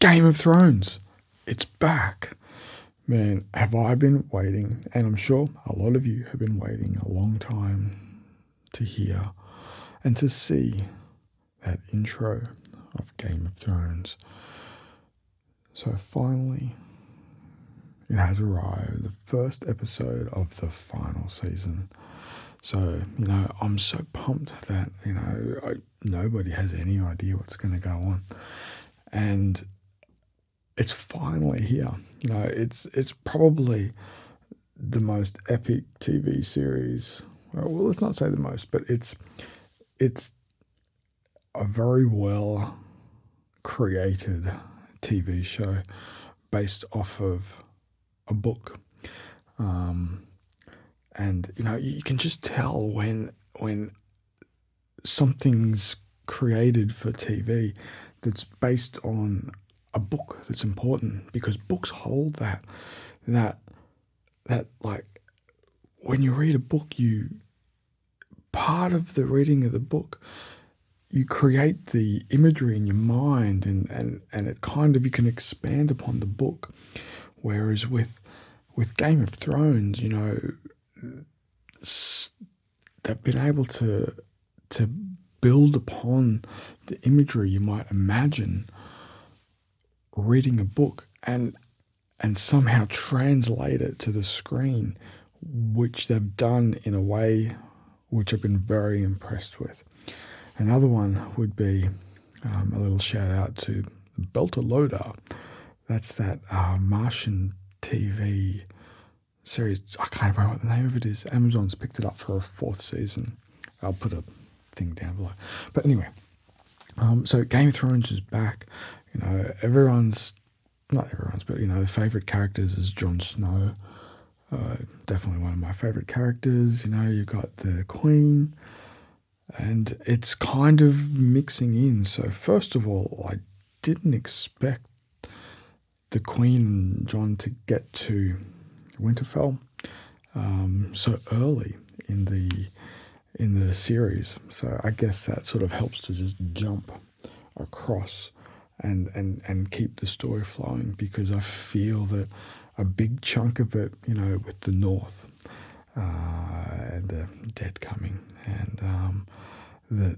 Game of Thrones. It's back. Man, have I been waiting, and I'm sure a lot of you have been waiting a long time to hear and to see that intro of Game of Thrones. So finally, it has arrived, the first episode of the final season. So, I'm so pumped that, nobody has any idea what's going to go on. And it's finally here. It's probably the most epic TV series. Well, let's not say the most, but it's a very well created TV show based off of a book. And you can just tell when something's created for TV that's based on a book that's important, because books hold that like when you read a book, part of the reading of the book, you create the imagery in your mind, and it kind of, you can expand upon the book. Whereas with Game of Thrones, they've been able to build upon the imagery you might imagine reading a book, and somehow translate it to the screen, which they've done in a way which I've been very impressed with. Another one would be a little shout out to Belter Loader. That's that Martian TV series. I can't remember what the name of it is. Amazon's picked it up for a 4th season. I'll put a thing down below. But anyway, so Game of Thrones is back. Not everyone's, but the favourite characters is Jon Snow. Definitely one of my favourite characters. You've got the Queen, and it's kind of mixing in. So first of all, I didn't expect the Queen and Jon to get to Winterfell so early in the series. So I guess that sort of helps to just jump across and keep the story flowing, because I feel that a big chunk of it, with the North and the dead coming, and that,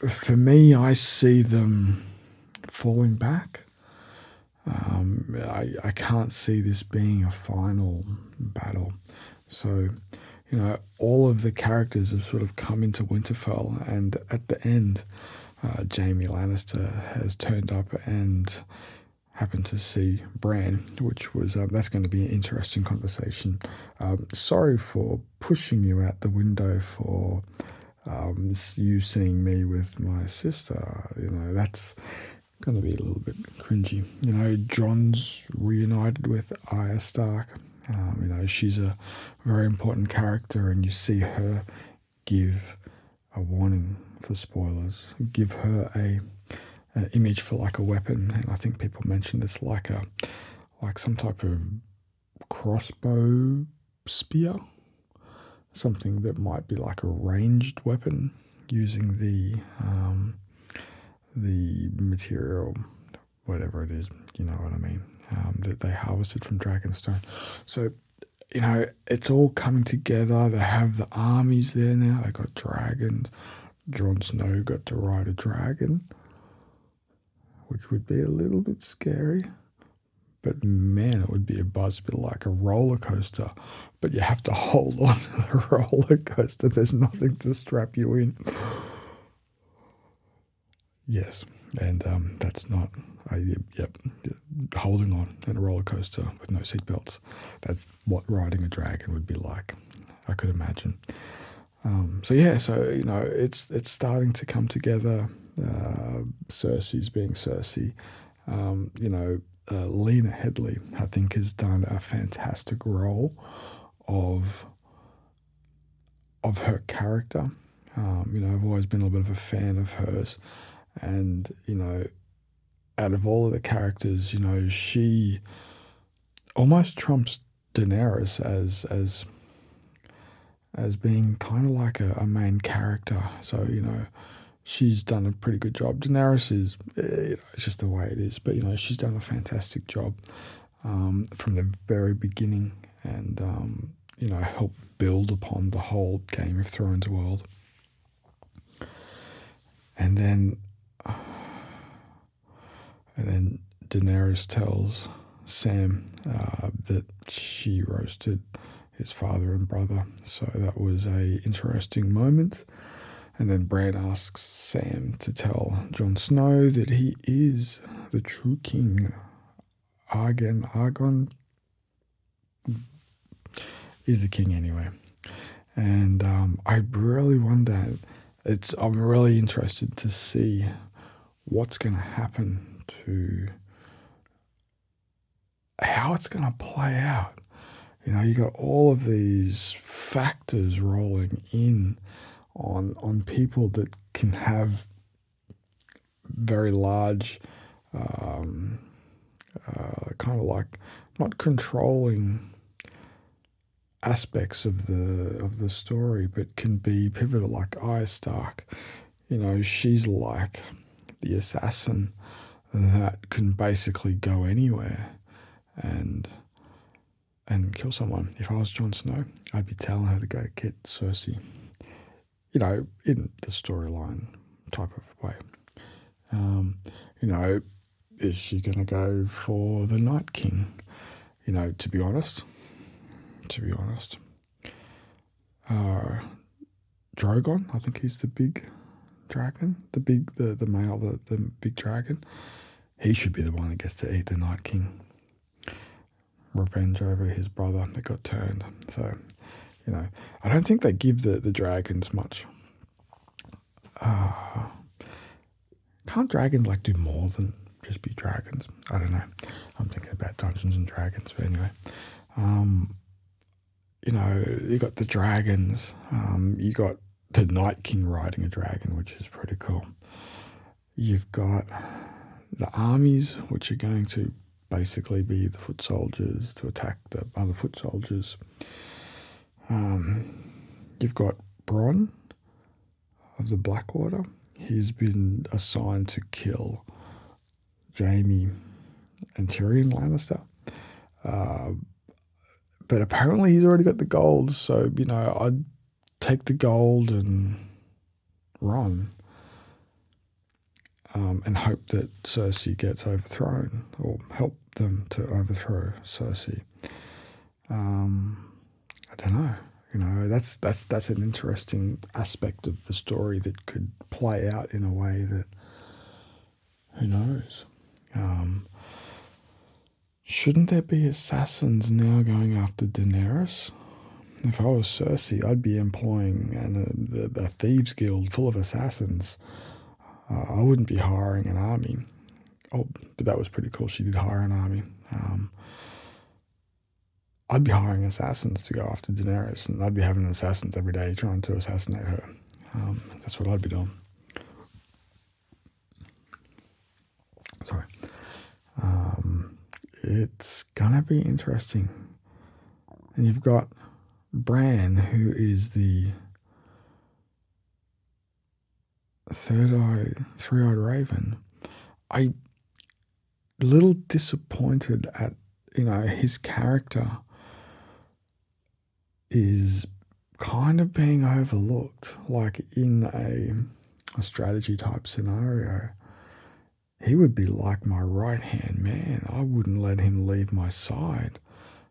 for me, I see them falling back. I can't see this being a final battle. So, all of the characters have sort of come into Winterfell, and at the end, Jaime Lannister has turned up and happened to see Bran, which was, that's going to be an interesting conversation. Sorry for pushing you out the window for you seeing me with my sister. That's going to be a little bit cringy. Jon's reunited with Arya Stark. She's a very important character, and you see her give a warning for spoilers, give her an image for like a weapon, and I think people mentioned it's like some type of crossbow spear, something that might be like a ranged weapon using the material, whatever it is, you know what I mean, that they harvested from Dragonstone. So, it's all coming together. They have the armies there now. They got dragons. Jon Snow got to ride a dragon, which would be a little bit scary. But man, it would be a buzz, a bit like a roller coaster. But you have to hold on to the roller coaster. There's nothing to strap you in. Yes, and that's not, holding on in a roller coaster with no seatbelts. That's what riding a dragon would be like, I could imagine. It's starting to come together. Cersei's being Cersei. Lena Headey, I think, has done a fantastic role of her character. I've always been a little bit of a fan of hers. And, out of all of the characters, she almost trumps Daenerys as being kind of like a main character. So, she's done a pretty good job. Daenerys is, it's just the way it is, but she's done a fantastic job from the very beginning, and helped build upon the whole Game of Thrones world. And then Daenerys tells Sam that she roasted his father and brother. So that was a interesting moment. And then Bran asks Sam to tell Jon Snow that he is the true king. Argon is the king anyway. And I really wonder, I'm really interested to see what's going to happen to how it's going to play out. You got all of these factors rolling in on people that can have very large, kind of like not controlling aspects of the story, but can be pivotal. Like Arya Stark, she's like the assassin that can basically go anywhere and kill someone. If I was Jon Snow, I'd be telling her to go get Cersei. In the storyline type of way. Is she going to go for the Night King? To be honest, Drogon, I think he's the big dragon, the male, the big dragon. He should be the one that gets to eat the Night King. Revenge over his brother that got turned. So, I don't think they give the dragons much. Can't dragons do more than just be dragons? I don't know. I'm thinking about Dungeons and Dragons, but anyway. You got the dragons. You got the Night King riding a dragon, which is pretty cool. You've got the armies, which are going to basically be the foot soldiers to attack the other foot soldiers. You've got Bronn of the Blackwater. He's been assigned to kill Jaime and Tyrion Lannister. But apparently he's already got the gold, so, I'd take the gold and run. And hope that Cersei gets overthrown, or help them to overthrow Cersei. I don't know. That's an interesting aspect of the story that could play out in a way that, who knows. Shouldn't there be assassins now going after Daenerys? If I was Cersei, I'd be employing a thieves guild full of assassins. I wouldn't be hiring an army. Oh, but that was pretty cool. She did hire an army. I'd be hiring assassins to go after Daenerys, and I'd be having assassins every day trying to assassinate her. That's what I'd be doing. Sorry. It's gonna be interesting. And you've got Bran, who is the three-eyed raven. I'm a little disappointed at, his character is kind of being overlooked. Like in a strategy type scenario, he would be like my right-hand man. I wouldn't let him leave my side.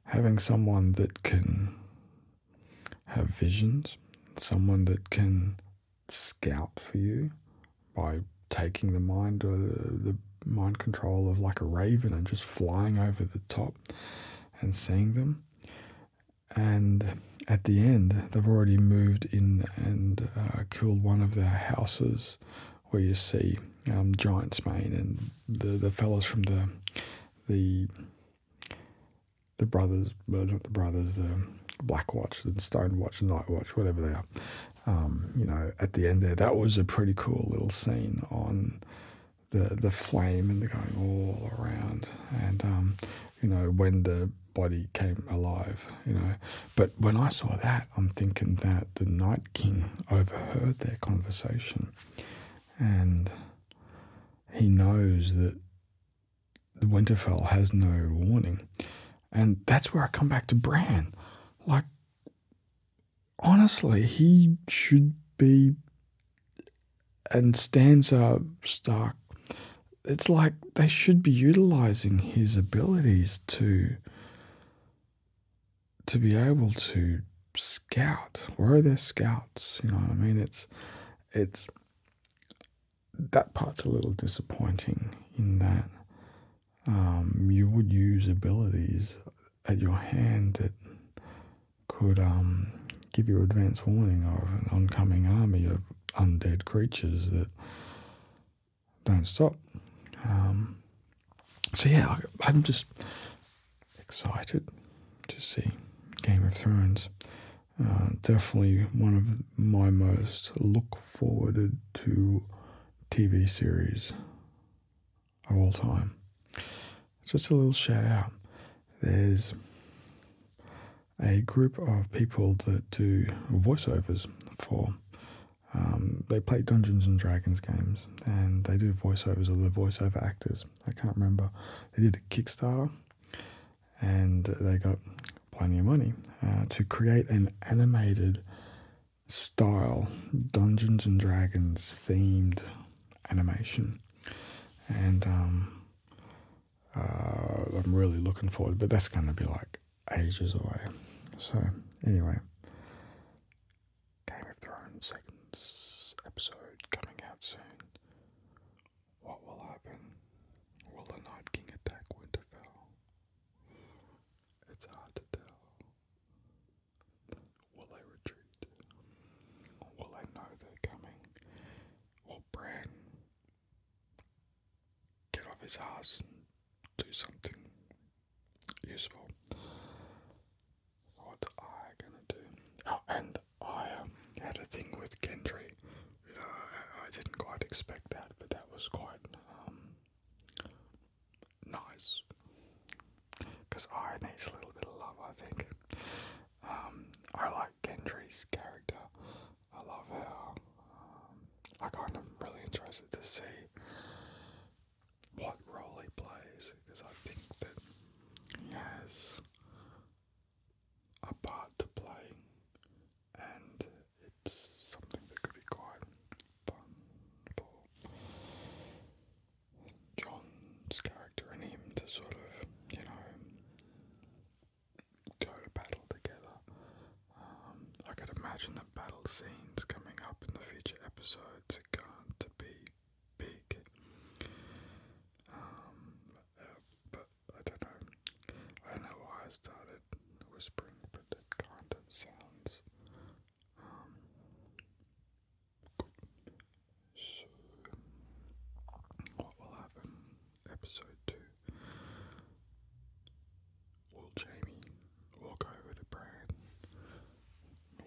Having someone that can have visions, someone that can scout for you by taking the mind or the mind control of like a raven and just flying over the top and seeing them. And at the end, they've already moved in and killed one of their houses where you see Giantsbane and the fellas from the brothers, well, not the brothers, the Blackwatch and Stonewatch and Nightwatch, whatever they are. At the end there, that was a pretty cool little scene on the flame and the going all around, and when the body came alive, But when I saw that, I'm thinking that the Night King overheard their conversation, and he knows that the Winterfell has no warning. And that's where I come back to Bran. Like, honestly, he should be, and Sansa Stark, it's like they should be utilizing his abilities to be able to scout. Where are their scouts? You know what I mean? It's that part's a little disappointing in that you would use abilities at your hand that could give you advance warning of an oncoming army of undead creatures that don't stop. So yeah, I'm just excited to see Game of Thrones. Definitely one of my most look forwarded to TV series of all time. Just a little shout out. There's a group of people that do voiceovers for. They play Dungeons and Dragons games, and they do voiceovers of the voiceover actors. I can't remember. They did a Kickstarter, and they got plenty of money to create an animated style Dungeons and Dragons themed animation, and I'm really looking forward. But that's going to be like ages away. So anyway, Game of Thrones second episode coming out soon. What will happen? Will the Night King attack Winterfell? It's hard to tell. Will they retreat? Will they know they're coming? Will Bran get off his ass and do something useful? What's I gonna do? Oh, and I had a thing with Gendry. You know, I didn't quite expect that, but that was quite nice. Because I needs a little bit of love, I think. I like Gendry's character. I love how I kind of really interested to see what role he plays, because I think that he has a part to play, and it's something that could be quite fun for Jon's character and him to sort of, you know, go to battle together. I could imagine the battle scenes coming up in the future episodes are going to be big. But I don't know why I started whispering, but it kind of sounds good. So, what will happen? Episode 2. Will Jamie walk over to Bran?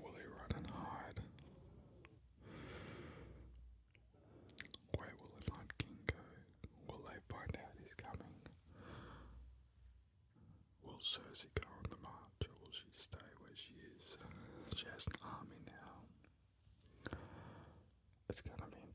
Will he run and hide? Where will the Night King go? Will they find out he's coming? Will Cersei go on the march, or will she stay where she is? She has an army now. It's gonna be